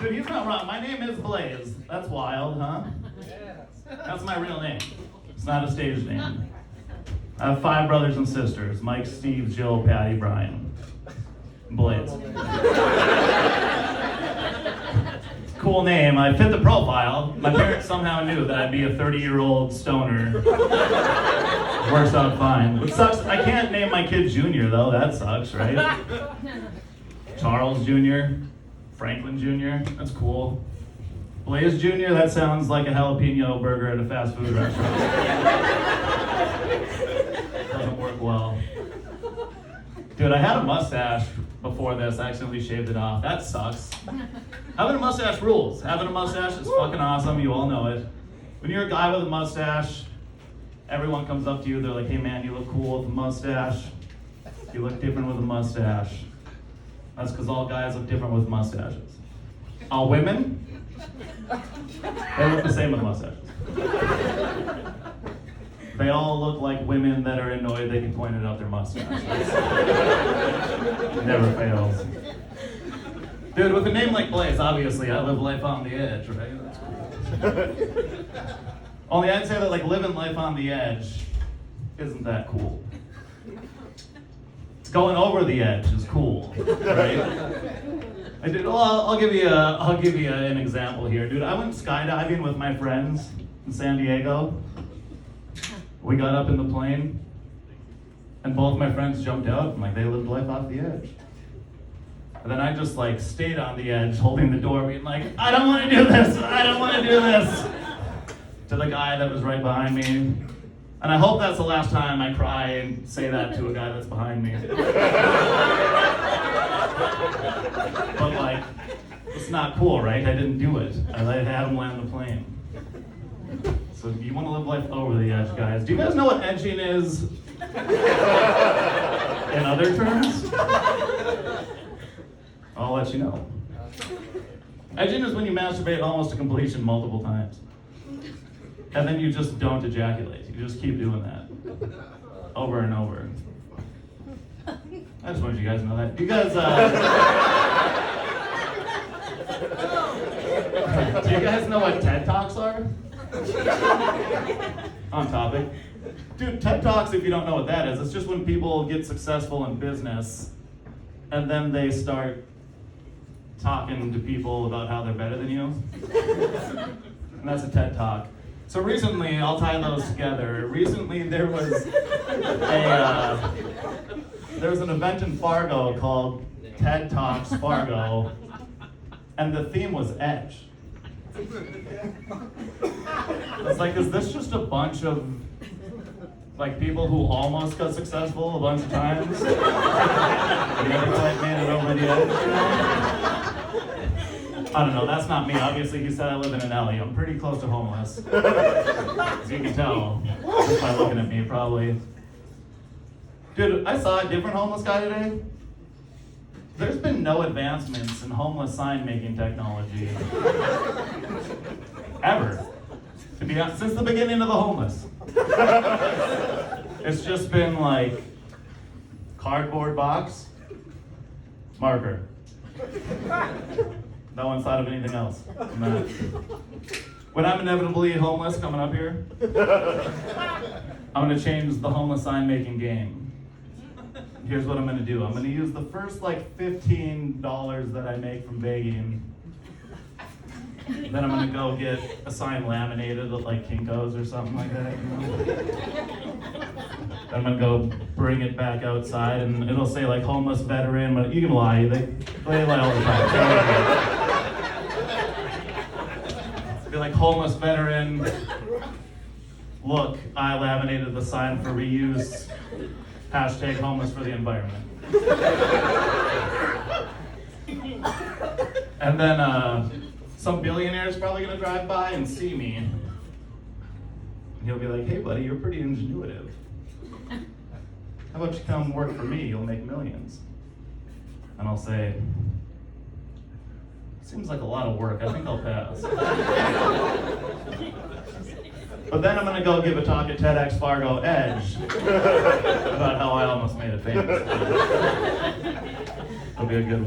Dude, he's not wrong. My name is Blaise. That's wild, huh? That's my real name. It's not a stage name. I have 5 brothers and sisters: Mike, Steve, Jill, Patty, Brian. Blaise. Cool name. I fit the profile. My parents somehow knew that I'd be a 30-year-old stoner. Works out fine. What sucks, I can't name my kid Junior, though. That sucks, right? Charles Jr., Franklin Jr., that's cool. Blaise Jr., that sounds like a jalapeno burger at a fast food restaurant. Doesn't work well. Dude, I had a mustache before this. I accidentally shaved it off. That sucks. Having a mustache rules. Having a mustache is fucking awesome. You all know it. When you're a guy with a mustache, everyone comes up to you. They're like, hey man, you look cool with a mustache. You look different with a mustache. That's because all guys look different with mustaches. All women, they look the same with mustaches. They all look like women that are annoyed they can point it out their mustache. Never fails. Dude, with a name like Blaise, obviously I live life on the edge, right? That's cool. Only I'd say that like living life on the edge isn't that cool. Going over the edge is cool, right? I'll give you an example here, dude. I went skydiving with my friends in San Diego. We got up in the plane, and both my friends jumped out, and like they lived life off the edge. And then I just like stayed on the edge, holding the door, being like, I don't want to do this. I don't want to do this. To the guy that was right behind me. And I hope that's the last time I cry and say that to a guy that's behind me. But like, it's not cool, right? I didn't do it. I had him land the plane. So you want to live life over the edge, guys. Do you guys know what edging is in other terms? I'll let you know. Edging is when you masturbate almost to completion multiple times. And then you just don't ejaculate. You just keep doing that. Over and over. I just wanted you guys to know that. You guys, do you guys know what TED Talks are? On topic. Dude, TED Talks, if you don't know what that is, it's just when people get successful in business and then they start talking to people about how they're better than you. And that's a TED Talk. So recently, I'll tie those together. Recently, there was an event in Fargo called TED Talks Fargo, and the theme was edge. It's like, is this just a bunch of like people who almost got successful a bunch of times? Never quite made it over the edge. I don't know, that's not me. Obviously, he said I live in an alley. I'm pretty close to homeless. As you can tell, just by looking at me, probably. Dude, I saw a different homeless guy today. There's been no advancements in homeless sign-making technology. Ever. To be honest, since the beginning of the homeless. It's just been like, cardboard box, marker. No one's thought of anything else. When I'm inevitably homeless coming up here, I'm gonna change the homeless sign making game. Here's what I'm gonna do. I'm gonna use the first like $15 that I make from begging. Then I'm gonna go get a sign laminated at like Kinko's or something like that. You know? Then I'm gonna go bring it back outside and it'll say like homeless veteran, but you can lie, they lie all the time. Be like homeless veteran, look, I laminated the sign for reuse, hashtag homeless for the environment. And then some billionaire is probably gonna drive by and see me. And he'll be like, hey buddy, you're pretty ingenuitive. How about you come work for me, you'll make millions. And I'll say, seems like a lot of work, I think I'll pass. But then I'm gonna go give a talk at TEDx Fargo Edge about how I almost made it famous. It'll be a good one.